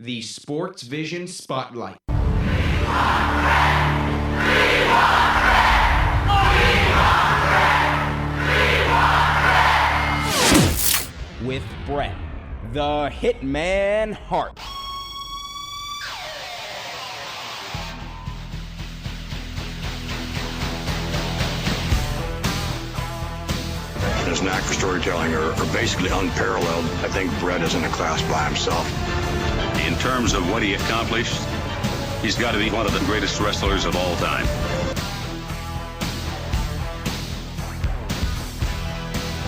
the Sports Vision Spotlight. With Bret, the Hitman Hart. His knack for storytelling are basically unparalleled. I think Bret is in a class by himself. In terms of what he accomplished, he's got to be one of the greatest wrestlers of all time.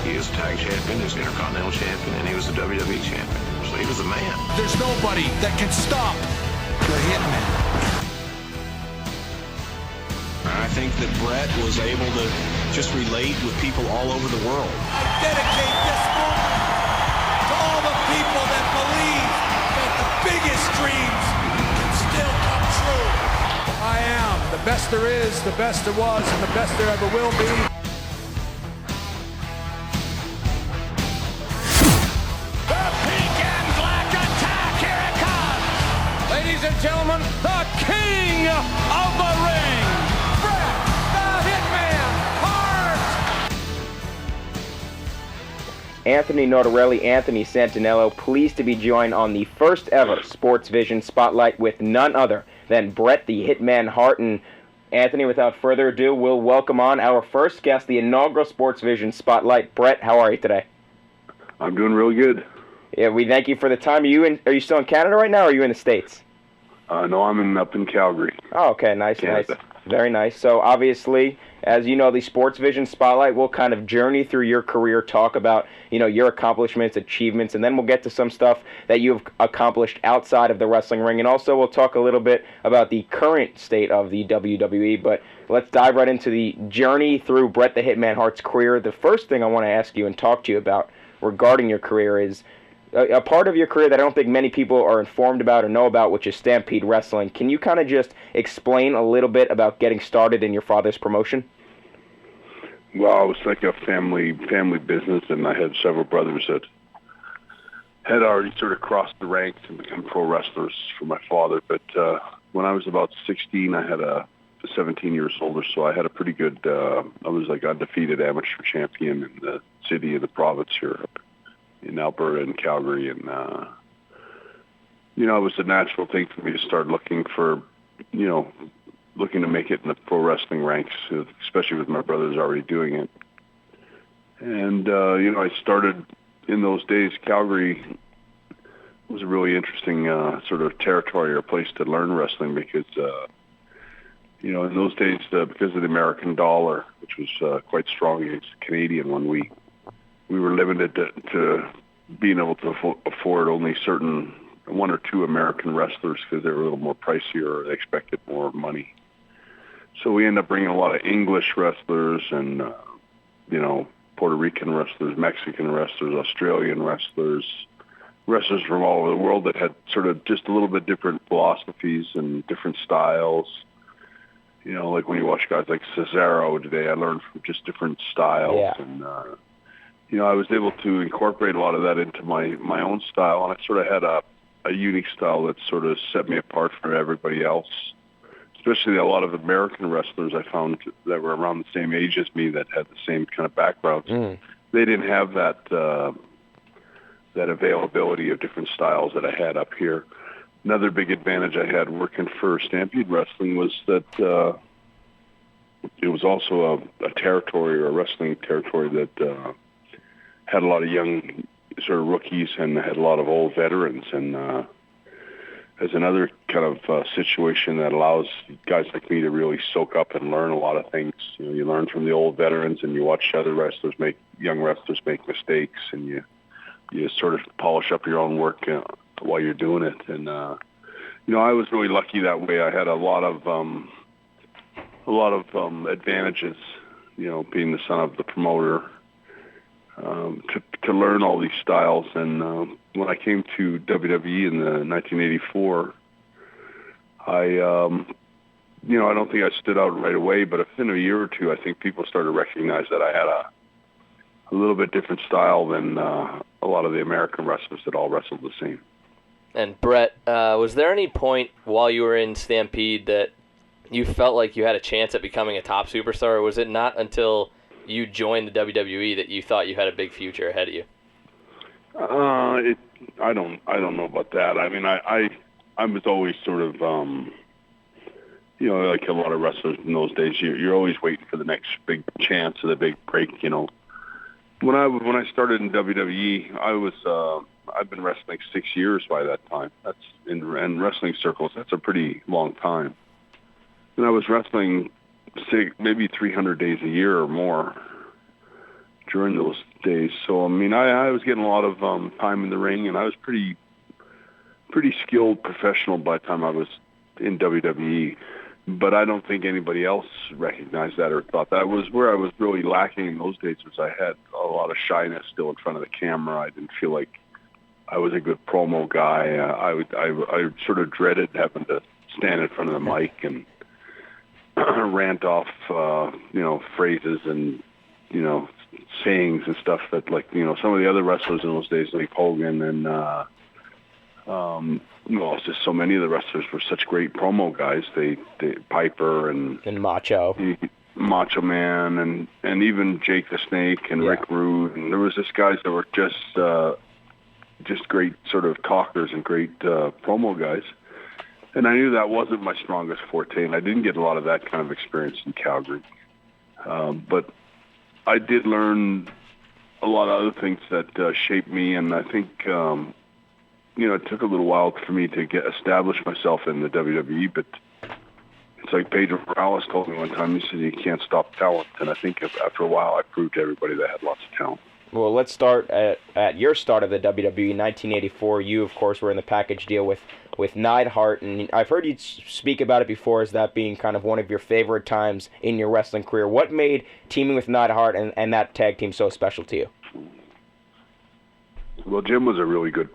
He was tag champion, he was Intercontinental champion, and he was the WWE champion. So he was a man. There's nobody that can stop the Hitman. I think that Bret was able to just relate with people all over the world. I dedicate this moment to all the people that believe that the biggest dreams can still come true. I am the best there is, the best there was, and the best there ever will be. The pink and black attack, here it comes! Ladies and gentlemen, the king of the ring, Bret the Hitman Hart! Anthony Notarile Anthony Santaniello, pleased to be joined on the first ever Sports Vision Spotlight with none other than Bret the Hitman Hart. And Anthony, without further ado, we'll welcome on our first guest, the inaugural Sports Vision Spotlight. Bret, how are you today? I'm doing really good. Yeah, we thank you for the time. Are you still in Canada right now, or are you in the States? No, I'm up in Calgary. Oh, okay, nice, Canada. Nice. Very nice. So, obviously, as you know, the Sports Vision Spotlight will kind of journey through your career, talk about, your accomplishments, achievements, and then we'll get to some stuff that you've accomplished outside of the wrestling ring. And also, we'll talk a little bit about the current state of the WWE. But let's dive right into the journey through Bret the Hitman Hart's career. The first thing I want to ask you and talk to you about regarding your career is a part of your career that I don't think many people are informed about or know about, which is Stampede Wrestling. Can you kind of just explain a little bit about getting started in your father's promotion? Well, it was like a family business, and I had several brothers that had already sort of crossed the ranks and become pro wrestlers for my father. But when I was about 16, I had 17 years older, so I had a pretty good, I was like undefeated amateur champion in the city and the province here in Alberta and Calgary. And, it was a natural thing for me to start looking to make it in the pro wrestling ranks, especially with my brothers already doing it. And, I started in those days. Calgary was a really interesting sort of territory or place to learn wrestling because, in those days, because of the American dollar, which was quite strong against the Canadian one, we were limited to being able to afford only certain one or two American wrestlers because they were a little more pricier or they expected more money. So we ended up bringing a lot of English wrestlers and, Puerto Rican wrestlers, Mexican wrestlers, Australian wrestlers from all over the world that had sort of just a little bit different philosophies and different styles. Like when you watch guys like Cesaro today, I learned from just different styles. Yeah. And, I was able to incorporate a lot of that into my own style, and I sort of had a unique style that sort of set me apart from everybody else, especially a lot of American wrestlers I found that were around the same age as me that had the same kind of backgrounds. They didn't have that availability of different styles that I had up here. Another big advantage I had working for Stampede Wrestling was that it was also a territory or a wrestling territory that had a lot of young sort of rookies and had a lot of old veterans. And as another kind of situation that allows guys like me to really soak up and learn a lot of things. You learn from the old veterans and you watch other young wrestlers make mistakes, and you sort of polish up your own work while you're doing it. And, I was really lucky that way. I had a lot of advantages, being the son of the promoter, to learn all these styles. And when I came to WWE in 1984, I don't think I stood out right away, but within a year or two, I think people started to recognize that I had a little bit different style than a lot of the American wrestlers that all wrestled the same. And Bret, was there any point while you were in Stampede that you felt like you had a chance at becoming a top superstar, or was it not until you joined the WWE that you thought you had a big future ahead of you? I don't know about that. I mean, I was always sort of, like a lot of wrestlers in those days, you're always waiting for the next big chance or the big break. When I started in WWE, I've been wrestling 6 years by that time. That's in wrestling circles. That's a pretty long time. And I was wrestling, say, maybe 300 days a year or more during those days. So I mean, I was getting a lot of time in the ring, and I was pretty skilled professional by the time I was in WWE. But I don't think anybody else recognized that or thought that. Was where I was really lacking in those days, was I had a lot of shyness still in front of the camera. I didn't feel like I was a good promo guy. I sort of dreaded having to stand in front of the mic and rant off, phrases and, sayings and stuff that, like, some of the other wrestlers in those days, like Hogan and, it's just so many of the wrestlers were such great promo guys. They Piper and Macho Man and even Jake the Snake and Rick Rude, and there was just guys that were just great sort of talkers and great promo guys. And I knew that wasn't my strongest forte, and I didn't get a lot of that kind of experience in Calgary. But I did learn a lot of other things that shaped me, and I think, it took a little while for me to establish myself in the WWE, but it's like Pedro Morales told me one time, he said, you can't stop talent. And I think after a while, I proved to everybody that I had lots of talent. Well, let's start at your start of the WWE, 1984. You, of course, were in the package deal with Neidhart, and I've heard you speak about it before as that being kind of one of your favorite times in your wrestling career. What made teaming with Neidhart and that tag team so special to you? Well, Jim was a really good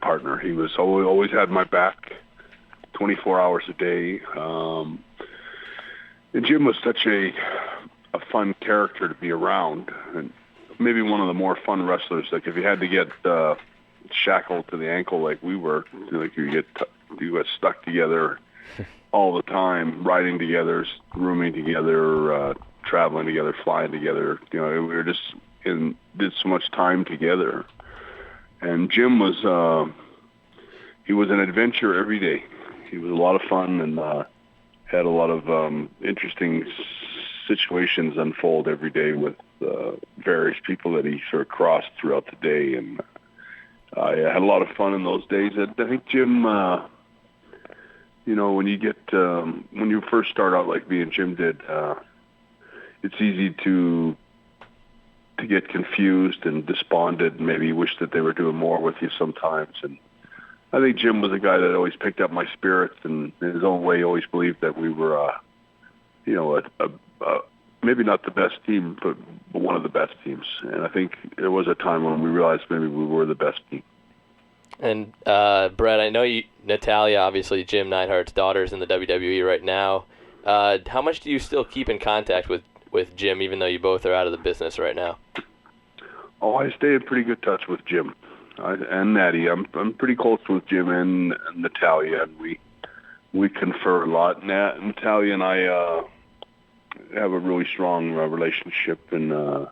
partner. He was always had my back 24 hours a day. And Jim was such a fun character to be around, and maybe one of the more fun wrestlers. Like if you had to get shackled to the ankle like we were, like you get stuck together all the time, riding together, rooming together, traveling together, flying together. We were just did so much time together. And Jim was he was an adventure every day. He was a lot of fun and had a lot of interesting situations unfold every day with various people that he sort of crossed throughout the day. And I had a lot of fun in those days. I think Jim, when you first start out like me and Jim did, it's easy to get confused and despondent and maybe wish that they were doing more with you sometimes. And I think Jim was a guy that always picked up my spirits and in his own way always believed that we were, maybe not the best team, but one of the best teams. And I think there was a time when we realized maybe we were the best team. And Bret, I know Natalya, obviously Jim Neidhart's daughter, is in the WWE right now. How much do you still keep in contact with Jim, even though you both are out of the business right now? Oh, I stay in pretty good touch with Jim and Natty. I'm pretty close with Jim and Natalya, and we confer a lot. Natalya and I have a really strong relationship, and I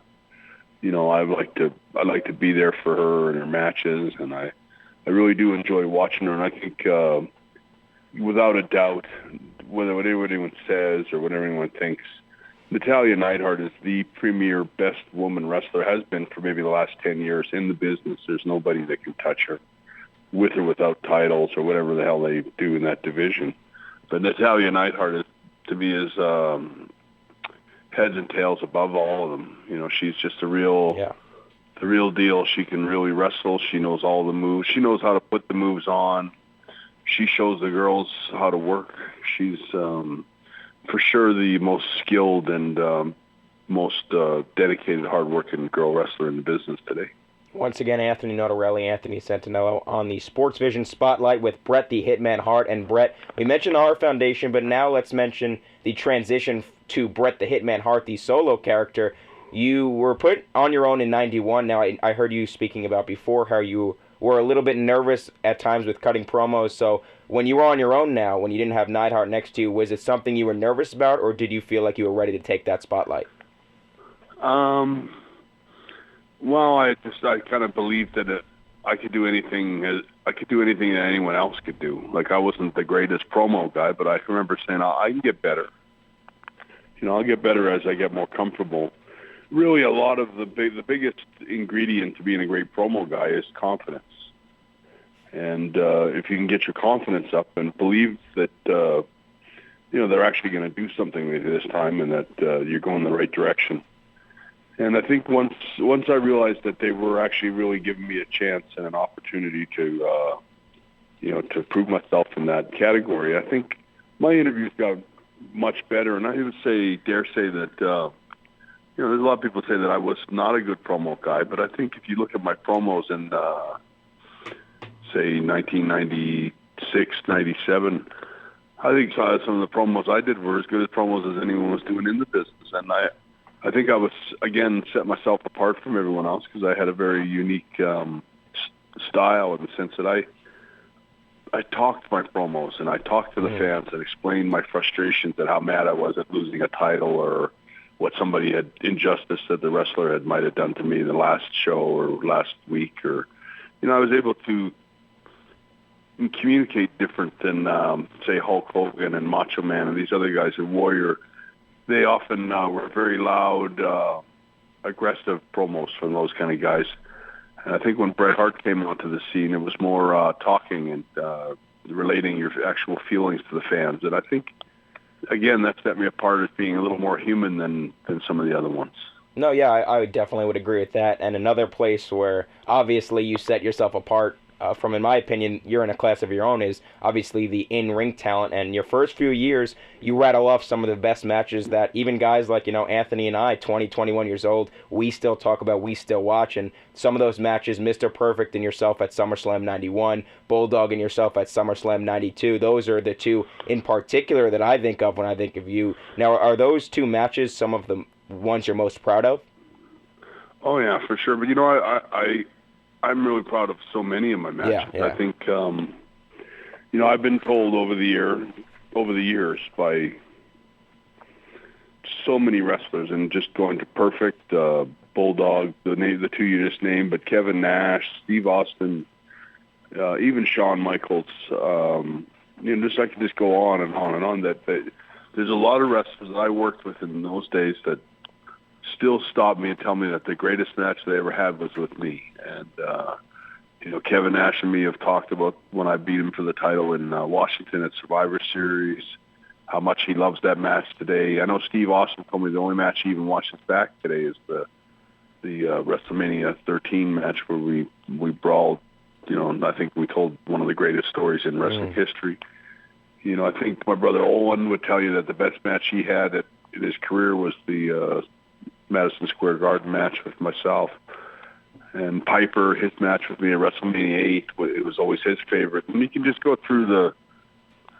like to be there for her in her matches, and I really do enjoy watching her. And I think without a doubt, whatever anyone says or whatever anyone thinks, Natalya Neidhart is the premier best woman wrestler, has been for maybe the last 10 years in the business. There's nobody that can touch her with or without titles or whatever the hell they do in that division. But Natalya Neidhart to me is heads and tails above all of them. She's just the real deal. She can really wrestle. She knows all the moves. She knows how to put the moves on. She shows the girls how to work. She's for sure the most skilled and most dedicated, hard-working girl wrestler in the business today. Once again, Anthony Notarile Anthony Santaniello on the Sports Vision Spotlight with Bret the Hitman Hart. And Bret, we mentioned the Hart Foundation, but now let's mention the transition to Bret the Hitman Hart, the solo character. You were put on your own in 91. Now, I heard you speaking about before how you were a little bit nervous at times with cutting promos. So when you were on your own now, when you didn't have Neidhart next to you, was it something you were nervous about, or did you feel like you were ready to take that spotlight? Well, I kind of believed that I could do anything that anyone else could do. Like, I wasn't the greatest promo guy, but I remember saying, I can get better. I'll get better as I get more comfortable. Really, a lot of the biggest ingredient to being a great promo guy is confidence. And if you can get your confidence up and believe that they're actually going to do something with you this time, and that you're going the right direction. And I think once I realized that they were actually really giving me a chance and an opportunity to prove myself in that category, I think my interviews got much better. And I would dare say that, there's a lot of people say that I was not a good promo guy, but I think if you look at my promos in, say, 1996, 97, I think some of the promos I did were as good as promos as anyone was doing in the business. And I think I was, again, set myself apart from everyone else because I had a very unique style in the sense that I talked my promos and I talked to the fans and explained my frustrations at how mad I was at losing a title or what somebody had injustice that the wrestler might have done to me the last show or last week. Or, I was able to communicate different than, say, Hulk Hogan and Macho Man and these other guys at Warrior. They often were very loud, aggressive promos from those kind of guys. And I think when Bret Hart came onto the scene, it was more talking and relating your actual feelings to the fans. And I think, again, that set me apart as being a little more human than some of the other ones. No, yeah, I definitely would agree with that. And another place where obviously you set yourself apart from, in my opinion, you're in a class of your own, is obviously the in-ring talent. And your first few years, you rattle off some of the best matches that even guys like, Anthony and I, 20, 21 years old, we still talk about, we still watch. And some of those matches, Mr. Perfect and yourself at SummerSlam 91, Bulldog and yourself at SummerSlam 92, those are the two in particular that I think of when I think of you. Now, are those two matches some of the ones you're most proud of? Oh, yeah, for sure. But, I'm really proud of so many of my matches. Yeah. I think, I've been told over the years by so many wrestlers, and just going to Perfect, Bulldog, the two you just named, but Kevin Nash, Steve Austin, even Shawn Michaels. I could just go on and on and on. That there's a lot of wrestlers that I worked with in those days that still stop me and tell me that the greatest match they ever had was with me. And, Kevin Nash and me have talked about when I beat him for the title in Washington at Survivor Series, how much he loves that match today. I know Steve Austin told me the only match he even watches back today is the WrestleMania 13 match where we brawled. I think we told one of the greatest stories in wrestling history. I think my brother Owen would tell you that the best match he had in his career was the Madison Square Garden match with myself. And Piper, his match with me at WrestleMania 8, it was always his favorite. And you can just go through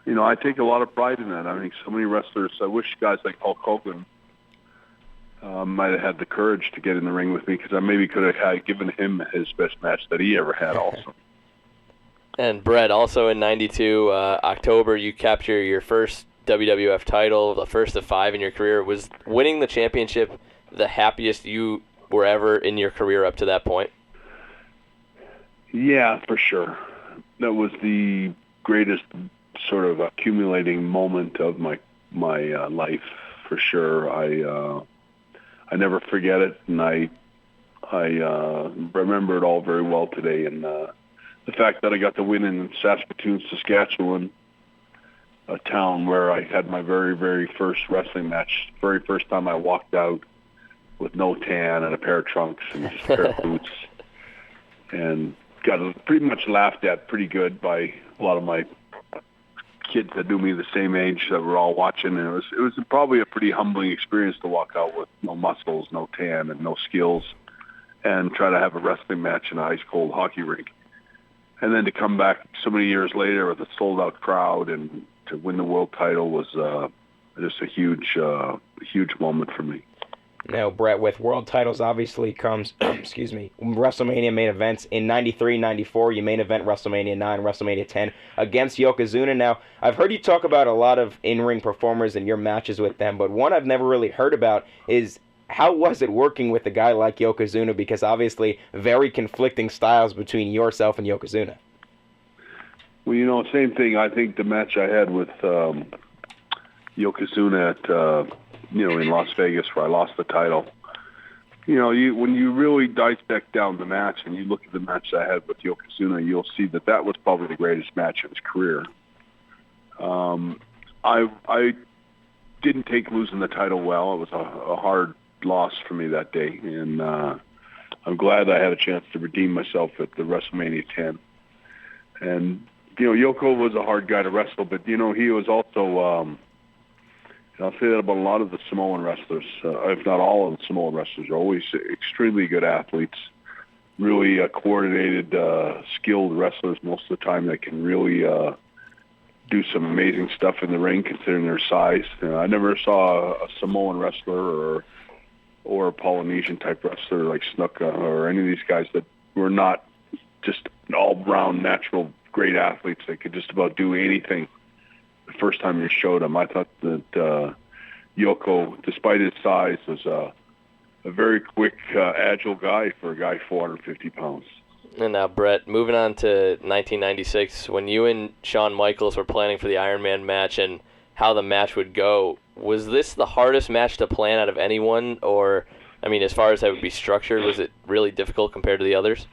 I take a lot of pride in that. I mean, so many wrestlers, I wish guys like Hulk Hogan might have had the courage to get in the ring with me, because I maybe could have given him his best match that he ever had also. And Bret, also in 92, October, you capture your first WWF title, the first of 5 in your career. Was winning the championship the happiest you were ever in your career up to that point? Yeah, for sure. That was the greatest sort of accumulating moment of my life, for sure. I never forget it, and I remember it all very well today. And the fact that I got to win in Saskatoon, Saskatchewan, a town where I had my very, very first wrestling match, very first time I walked out with no tan and a pair of trunks and just a pair of boots, and got pretty much laughed at pretty good by a lot of my kids that knew me the same age that were all watching. And it was probably a pretty humbling experience to walk out with no muscles, no tan, and no skills, and try to have a wrestling match in an ice-cold hockey rink. And then to come back so many years later with a sold-out crowd and to win the world title was just a huge moment for me. Now, Bret, with world titles obviously comes, excuse me, WrestleMania main events. In 93, 94, you main event WrestleMania 9, WrestleMania 10 against Yokozuna. Now, I've heard you talk about a lot of in-ring performers and your matches with them, but one I've never really heard about is how was it working with a guy like Yokozuna? Because obviously very conflicting styles between yourself and Yokozuna. Well, same thing. I think the match I had with Yokozuna at, in Las Vegas where I lost the title, when you really dissect down the match and you look at the match I had with Yokozuna, you'll see that was probably the greatest match of his career. I didn't take losing the title well. It was a hard loss for me that day, and I'm glad I had a chance to redeem myself at the WrestleMania 10. And Yoko was a hard guy to wrestle, but he was also I'll say that about a lot of the Samoan wrestlers, if not all of the Samoan wrestlers, are always extremely good athletes, really coordinated, skilled wrestlers most of the time that can really do some amazing stuff in the ring considering their size. I never saw a Samoan wrestler or a Polynesian type wrestler like Snuka or any of these guys that were not just all-round natural great athletes that could just about do anything the first time you showed them. I thought that Yoko, despite his size, was a very quick, agile guy for a guy 450 pounds. And now, Bret, moving on to 1996, when you and Shawn Michaels were planning for the Iron Man match and how the match would go, was this the hardest match to plan out of anyone? Or, as far as how it would be structured, was it really difficult compared to the others?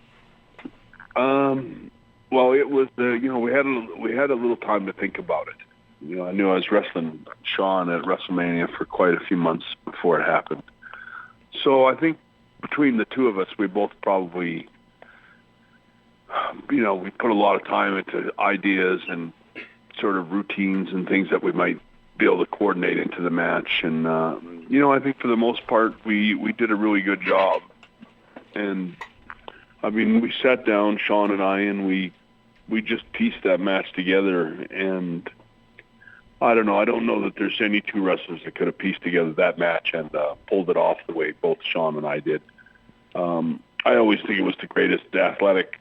Well, it was, we had a little time to think about it. I knew I was wrestling Shawn at WrestleMania for quite a few months before it happened. So I think between the two of us, we both probably, we put a lot of time into ideas and sort of routines and things that we might be able to coordinate into the match. And, I think for the most part, we did a really good job. And, we sat down, Shawn and I, and we just pieced that match together. And I don't know. I don't know that there's any two wrestlers that could have pieced together that match and pulled it off the way both Shawn and I did. I always think it was the greatest athletic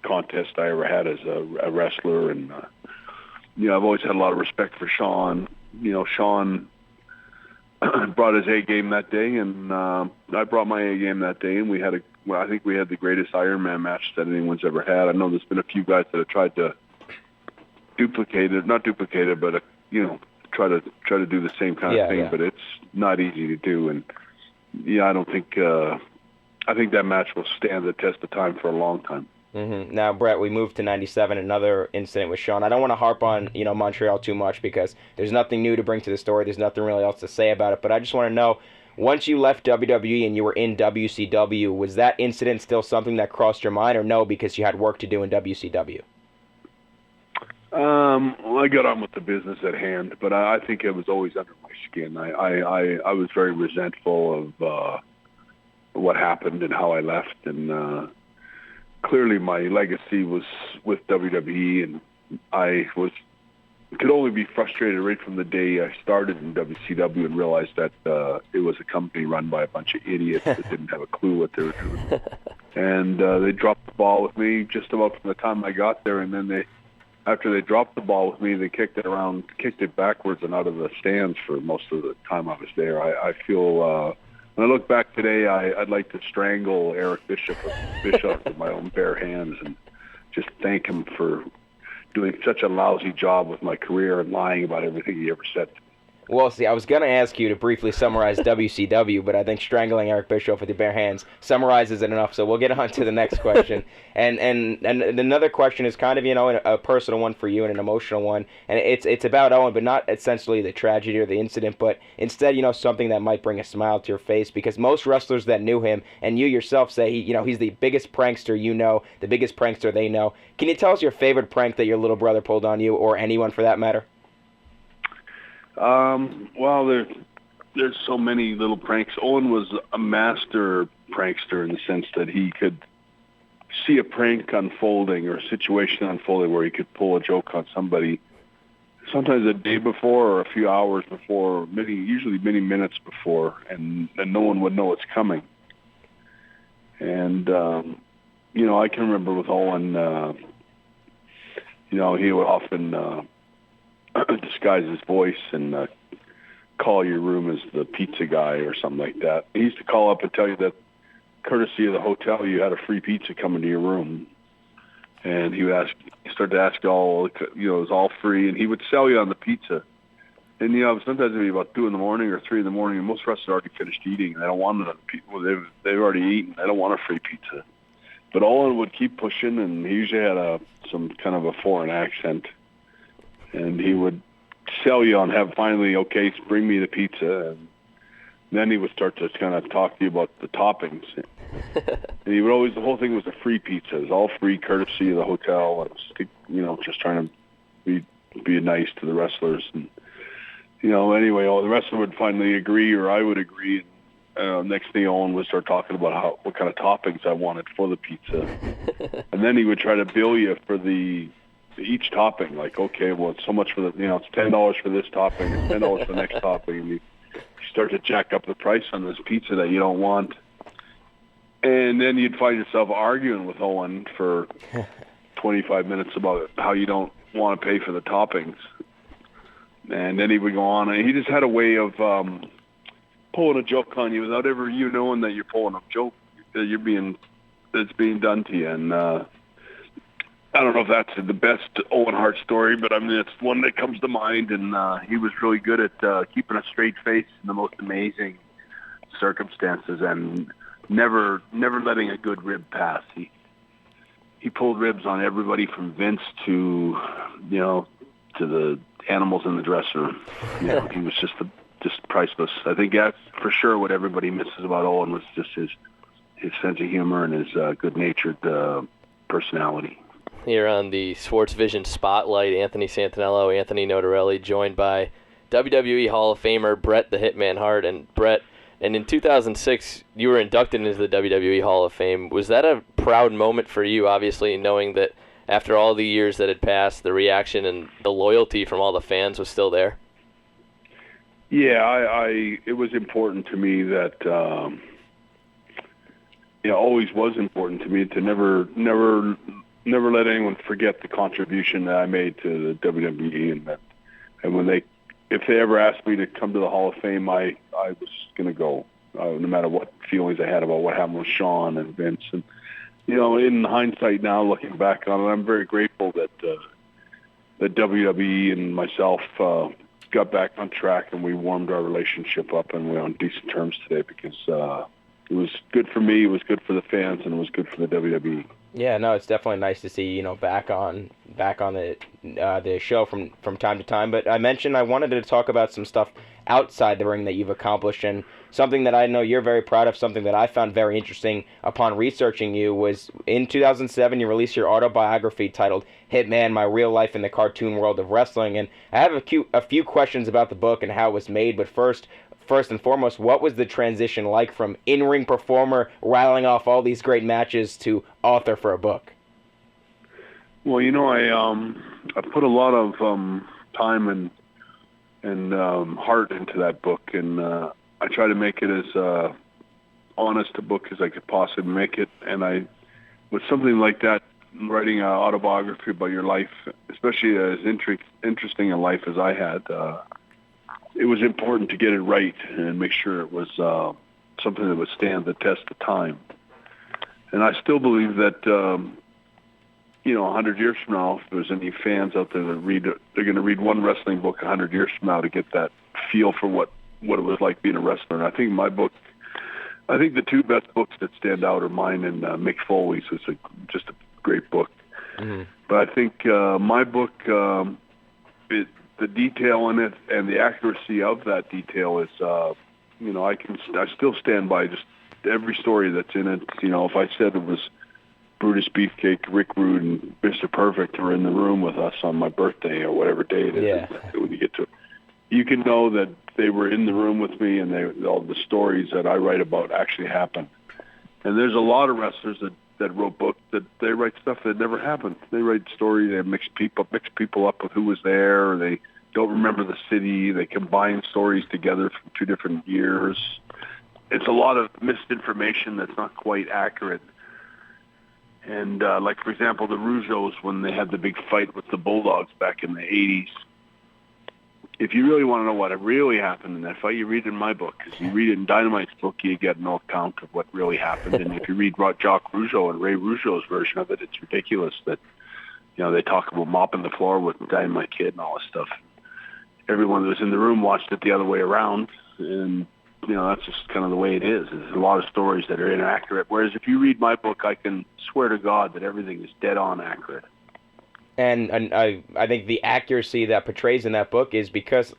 contest I ever had as a wrestler. And, I've always had a lot of respect for Shawn. Shawn brought his A game that day, and I brought my A game that day, and I think we had the greatest Iron Man match that anyone's ever had. I know there's been a few guys that have tried to not duplicate it, but try to do the same kind of thing. But it's not easy to do, and I think that match will stand the test of time for a long time. Mm-hmm. Now, Bret, we moved to 97, another incident with Shawn. I don't want to harp on, Montreal too much because there's nothing new to bring to the story. There's nothing really else to say about it. But I just want to know, once you left WWE and you were in WCW, was that incident still something that crossed your mind, or no, because you had work to do in WCW? Well, I got on with the business at hand, but I think it was always under my skin. I was very resentful of what happened and how I left, and clearly my legacy was with WWE, and I could only be frustrated right from the day I started in WCW and realized that it was a company run by a bunch of idiots that didn't have a clue what they were doing. And they dropped the ball with me just about from the time I got there, and then after they dropped the ball with me, they kicked it backwards and out of the stands for most of the time I was there. I feel, when I look back today, I'd like to strangle Eric Bischoff with my own bare hands and just thank him for doing such a lousy job with my career and lying about everything he ever said to me. Well, see, I was going to ask you to briefly summarize WCW, but I think strangling Eric Bischoff with your bare hands summarizes it enough, so we'll get on to the next question. And another question is kind of, a personal one for you and an emotional one, and it's about Owen, but not essentially the tragedy or the incident, but instead, something that might bring a smile to your face, because most wrestlers that knew him, and you yourself say, he's the biggest prankster the biggest prankster they know. Can you tell us your favorite prank that your little brother pulled on you, or anyone for that matter? Well, there's so many little pranks. Owen was a master prankster in the sense that he could see a prank unfolding or a situation unfolding where he could pull a joke on somebody sometimes a day before or a few hours before, usually many minutes before, and no one would know it's coming. And, I can remember with Owen, he would often disguise his voice and call your room as the pizza guy or something like that. He used to call up and tell you that, courtesy of the hotel, you had a free pizza coming to your room. And he would start to ask all, it was all free, and he would sell you on the pizza. And, sometimes it'd be about 2 in the morning or 3 in the morning, and most wrestlers already finished eating, and they don't want it on pizza. They've already eaten. They don't want a free pizza. But Owen would keep pushing, and he usually had some kind of a foreign accent. And he would sell you on finally, okay, bring me the pizza. And then he would start to kind of talk to you about the toppings. And he would always, the whole thing was a free pizza. It was all free, courtesy of the hotel. It was, just trying to be nice to the wrestlers. And, anyway, the wrestler would finally agree, or I would agree. And next thing, Owen would start talking about what kind of toppings I wanted for the pizza. And then he would try to bill you for each topping. Like, okay, well, it's so much for it's $10 for this topping, it's $10 for the next topping. And you start to jack up the price on this pizza that you don't want. And then you'd find yourself arguing with Owen for 25 minutes about how you don't want to pay for the toppings. And then he would go on, and he just had a way of pulling a joke on you without ever you knowing that you're pulling a joke that that's being done to you. And I don't know if that's the best Owen Hart story, but I mean it's one that comes to mind. And he was really good at keeping a straight face in the most amazing circumstances, and never letting a good rib pass. He pulled ribs on everybody from Vince to the animals in the dressing room. He was just priceless. I think that's for sure what everybody misses about Owen was just his sense of humor and his good-natured personality. Here on the Sports Vision Spotlight, Anthony Santaniello, Anthony Notarile, joined by WWE Hall of Famer Bret the Hitman Hart. And Bret, and in 2006, you were inducted into the WWE Hall of Fame. Was that a proud moment for you, obviously, knowing that after all the years that had passed, the reaction and the loyalty from all the fans was still there? Yeah, it was important to me that, always was important to me to never let anyone forget the contribution that I made to the WWE, and if they ever asked me to come to the Hall of Fame, I was going to go, no matter what feelings I had about what happened with Shawn and Vince. And, in hindsight now, looking back on it, I'm very grateful that WWE and myself got back on track and we warmed our relationship up and we're on decent terms today because it was good for me, it was good for the fans, and it was good for the WWE. Yeah, no, it's definitely nice to see, back on the show from time to time. But I mentioned I wanted to talk about some stuff outside the ring that you've accomplished, and something that I know you're very proud of, something that I found very interesting upon researching you was in 2007 you released your autobiography titled Hitman, My Real Life in the Cartoon World of Wrestling. And I have a few questions about the book and how it was made, but first and foremost, what was the transition like from in-ring performer rattling off all these great matches to author for a book? Well, I put a lot of time and heart into that book, and I try to make it as honest a book as I could possibly make it. And with something like that, writing an autobiography about your life, especially as interesting a life as I had, it was important to get it right and make sure it was something that would stand the test of time. And I still believe that, 100 years from now, if there's any fans out there that they're going to read one wrestling book 100 years from now to get that feel for what it was like being a wrestler. And I think the two best books that stand out are mine and Mick Foley's. It's just a great book. Mm-hmm. But I think my book, the detail in it and the accuracy of that detail is, I still stand by just every story that's in it. If I said it was Brutus Beefcake, Rick Rude, and Mr. Perfect were in the room with us on my birthday or whatever day it is, when you get to it, you can know that they were in the room with me and all the stories that I write about actually happened. And there's a lot of wrestlers that wrote books that they write stuff that never happened. They write stories, they mix people up with who was there, or they don't remember the city. They combine stories together from 2 different years. It's a lot of misinformation that's not quite accurate. And like, for example, the Rougeaus, when they had the big fight with the Bulldogs back in the 80s, if you really want to know what really happened in that fight, you read it in my book. Because you read it in Dynamite's book, you get no account of what really happened. And if you read Jacques Rougeau and Ray Rougeau's version of it, it's ridiculous that, they talk about mopping the floor with Dynamite Kid and all this stuff. Everyone that was in the room watched it the other way around, and that's just kind of the way it is. There's a lot of stories that are inaccurate. Whereas if you read my book, I can swear to God that everything is dead on accurate. And I think the accuracy that portrays in that book is because,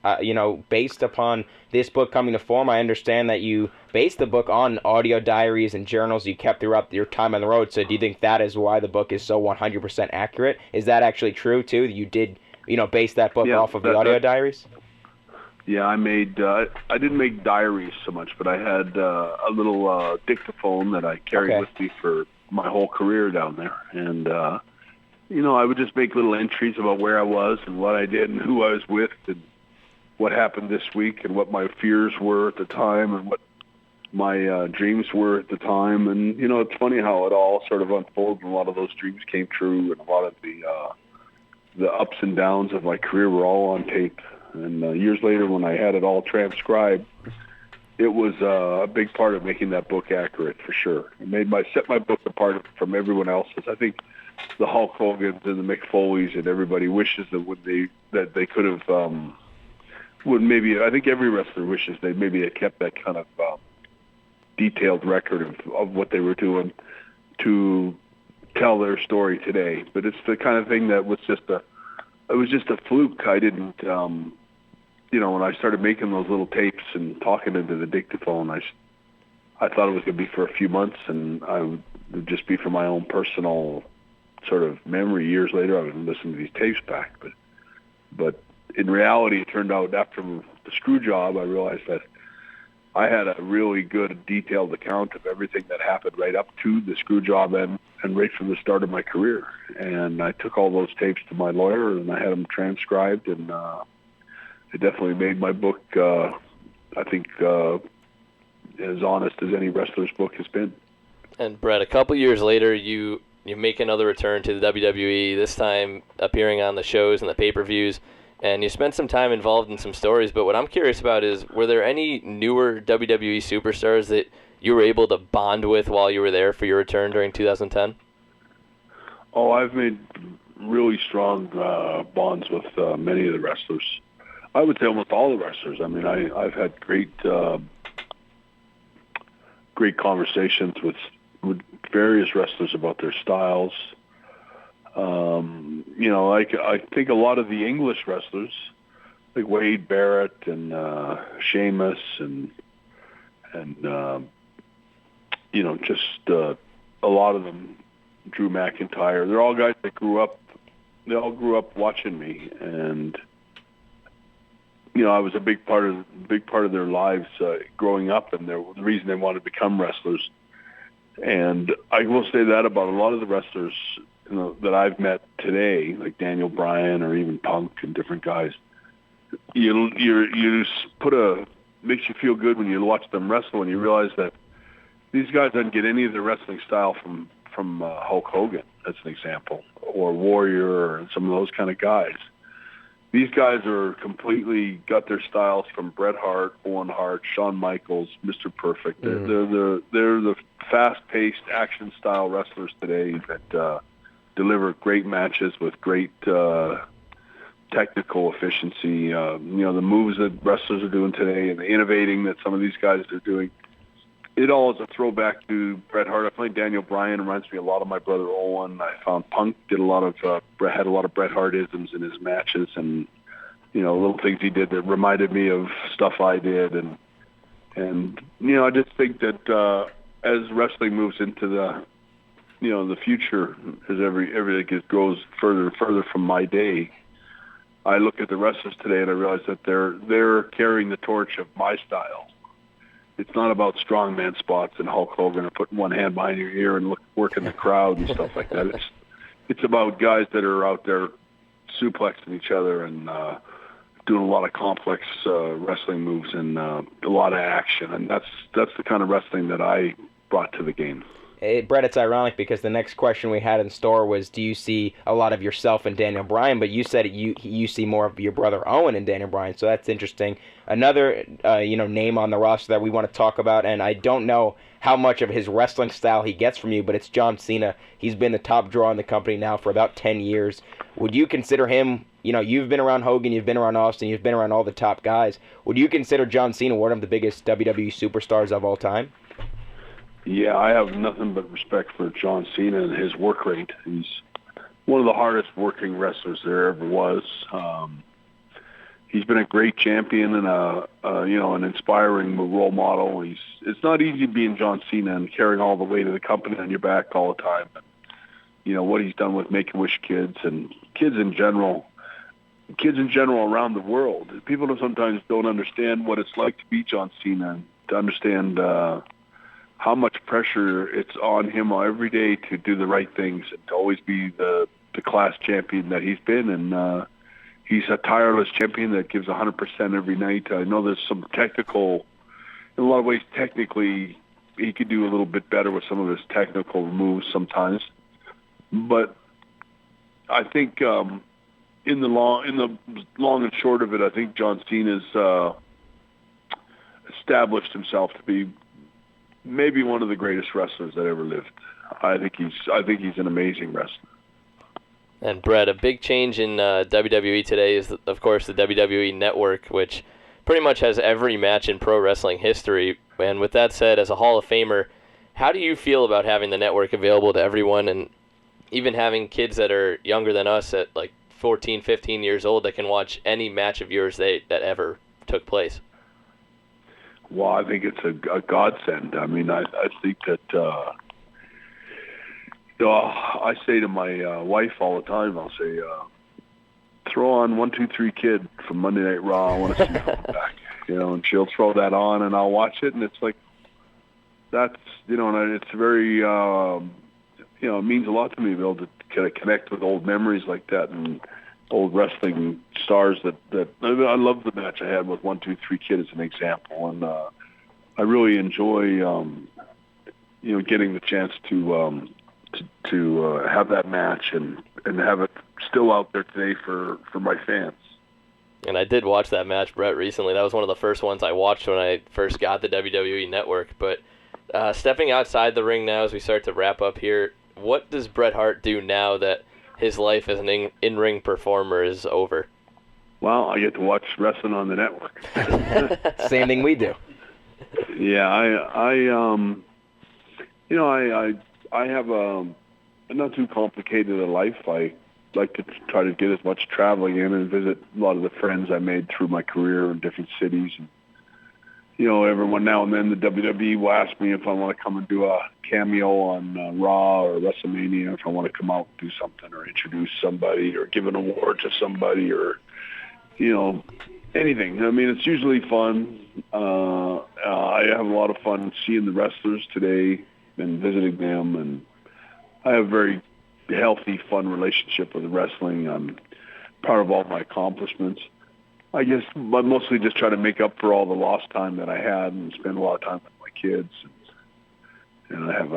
based upon this book coming to form, I understand that you based the book on audio diaries and journals you kept throughout your time on the road. So do you think that is why the book is so 100% accurate? Is that actually true, too? You did, base that book off of the audio diaries? Yeah, I didn't make diaries so much, but I had a little dictaphone that I carried with me for my whole career down there. And, I would just make little entries about where I was and what I did and who I was with and what happened this week and what my fears were at the time and what my dreams were at the time. And, it's funny how it all sort of unfolded. A lot of those dreams came true, and a lot of the ups and downs of my career were all on tape. And years later, when I had it all transcribed, it was a big part of making that book accurate, for sure. It set my book apart from everyone else's. I think the Hulk Hogans and the Mick Foleys and everybody wishes that they could have. I think every wrestler wishes they maybe had kept that kind of detailed record of what they were doing to tell their story today. But it's the kind of thing that was just a fluke. I didn't. When I started making those little tapes and talking into the dictaphone, I thought it was going to be for a few months, and I would just be for my own personal sort of memory. Years later, I would listen to these tapes back. But in reality, it turned out after the screw job, I realized that I had a really good detailed account of everything that happened right up to the screw job and right from the start of my career. And I took all those tapes to my lawyer, and I had them transcribed, and it definitely made my book, I think, as honest as any wrestler's book has been. And Bret, a couple years later, you make another return to the WWE, this time appearing on the shows and the pay-per-views, and you spent some time involved in some stories. But what I'm curious about is, were there any newer WWE superstars that you were able to bond with while you were there for your return during 2010? Oh, I've made really strong bonds with many of the wrestlers. I would say almost all the wrestlers. I mean, I've had great conversations with various wrestlers about their styles. I think a lot of the English wrestlers, like Wade Barrett and Sheamus and just a lot of them, Drew McIntyre. They're all guys that they all grew up watching me, and I was a big part of their lives growing up, and the reason they wanted to become wrestlers. And I will say that about a lot of the wrestlers that I've met today, like Daniel Bryan or even Punk and different guys. Makes you feel good when you watch them wrestle, and you realize that these guys didn't get any of their wrestling style from Hulk Hogan, as an example, or Warrior, or some of those kind of guys. These guys are completely got their styles from Bret Hart, Owen Hart, Shawn Michaels, Mr. Perfect. They're the fast-paced action-style wrestlers today that deliver great matches with great technical efficiency. The moves that wrestlers are doing today and the innovating that some of these guys are doing. It all is a throwback to Bret Hart. I find Daniel Bryan reminds me a lot of my brother Owen. I found Punk had a lot of Bret Hart-isms in his matches, and little things he did that reminded me of stuff I did, and I just think that as wrestling moves into the future, as everything goes further and further from my day, I look at the wrestlers today and I realize that they're carrying the torch of my style. It's not about strongman spots and Hulk Hogan or putting one hand behind your ear and working the crowd and stuff like that. It's about guys that are out there suplexing each other and doing a lot of complex wrestling moves and a lot of action, and that's the kind of wrestling that I brought to the game. Hey, Bret, it's ironic because the next question we had in store was, do you see a lot of yourself in Daniel Bryan? But you said you see more of your brother Owen in Daniel Bryan, so that's interesting. Another name on the roster that we want to talk about, and I don't know how much of his wrestling style he gets from you, but it's John Cena. He's been the top draw in the company now for about 10 years. Would you consider him, you've been around Hogan, you've been around Austin, you've been around all the top guys. Would you consider John Cena one of the biggest WWE superstars of all time? Yeah, I have nothing but respect for John Cena and his work rate. He's one of the hardest working wrestlers there ever was. He's been a great champion and an inspiring role model. It's not easy being John Cena and carrying all the weight of the company on your back all the time. And, what he's done with Make-A-Wish kids and kids in general around the world. People sometimes don't understand what it's like to be John Cena and to understand how much pressure it's on him every day to do the right things and to always be the class champion that he's been. And he's a tireless champion that gives 100% every night. I know there's some technical, in a lot of ways, technically, he could do a little bit better with some of his technical moves sometimes. But I think in the long and short of it, I think John Cena's established himself to be maybe one of the greatest wrestlers that ever lived. I think he's an amazing wrestler. And Bret, a big change in WWE today is, of course, the WWE Network, which pretty much has every match in pro wrestling history. And with that said, as a Hall of Famer, how do you feel about having the network available to everyone, and even having kids that are younger than us at like 14, 15 years old that can watch any match of yours that ever took place? Well, I think it's a godsend. I mean, I think that, I say to my wife all the time, I'll say, throw on 1, 2, 3 Kid from Monday Night Raw. I want to see it come back. And she'll throw that on and I'll watch it. And it's like, that's, and it's very, it means a lot to me to be able to kind of connect with old memories like that and old wrestling stars that I love the match I had with 1, 2, 3 Kid as an example, and I really enjoy getting the chance to have that match and have it still out there today for my fans. And I did watch that match, Bret, recently. That was one of the first ones I watched when I first got the WWE Network. But stepping outside the ring now as we start to wrap up here, what does Bret Hart do now that his life as an in-ring performer is over? Well, I get to watch wrestling on the network. Same thing we do. Yeah, I have a not too complicated a life. I like to try to get as much traveling in and visit a lot of the friends I made through my career in different cities. And, every now and then the WWE will ask me if I want to come and do a cameo on Raw or WrestleMania, if I want to come out and do something or introduce somebody or give an award to somebody or, anything. I mean, it's usually fun. I have a lot of fun seeing the wrestlers today and visiting them, and I have a very healthy, fun relationship with wrestling. I'm proud of all my accomplishments. I guess I mostly just try to make up for all the lost time that I had and spend a lot of time with my kids. And I have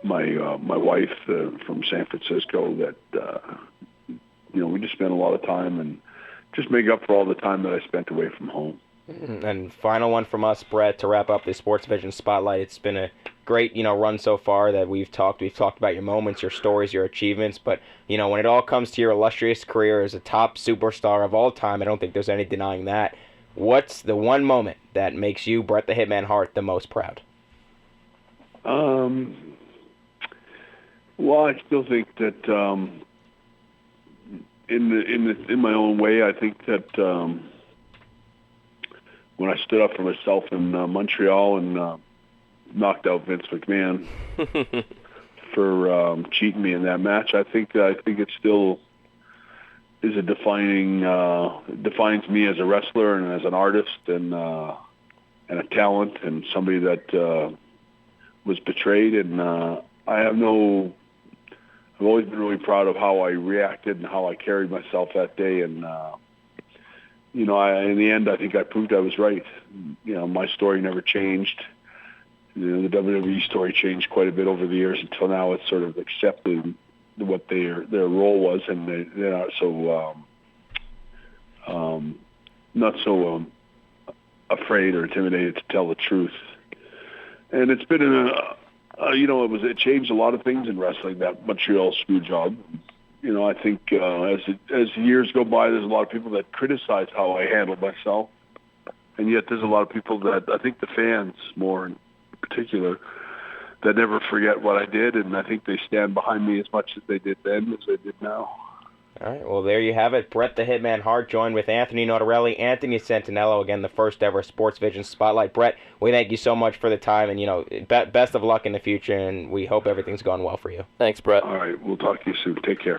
my wife from San Francisco that we just spend a lot of time and just make up for all the time that I spent away from home. And final one from us, Bret, to wrap up the Sports Vision Spotlight. It's been a great, run so far that we've talked about your moments, your stories, your achievements. But, when it all comes to your illustrious career as a top superstar of all time, I don't think there's any denying that. What's the one moment that makes you, Bret the Hitman Hart, the most proud? Well, I still think that in my own way, I think that when I stood up for myself in Montreal and knocked out Vince McMahon for cheating me in that match, I think it still is defines me as a wrestler and as an artist and a talent and somebody that was betrayed. And I've always been really proud of how I reacted and how I carried myself that day. And in the end, I think I proved I was right. My story never changed. The WWE story changed quite a bit over the years until now it's sort of accepted what their role was, and they're not so afraid or intimidated to tell the truth. And it's been it changed a lot of things in wrestling, that Montreal screw job. I think as years go by, there's a lot of people that criticize how I handled myself, and yet there's a lot of people that I think the fans more in particular that never forget what I did, and I think they stand behind me as much as they did then as they did now. All right, well, there you have it. Bret the Hitman Hart joined with Anthony Notarile Anthony Santaniello, again, the first ever Sports Vision Spotlight. Bret, we thank you so much for the time, and, best of luck in the future, and we hope everything's going well for you. Thanks, Bret. All right, we'll talk to you soon. Take care.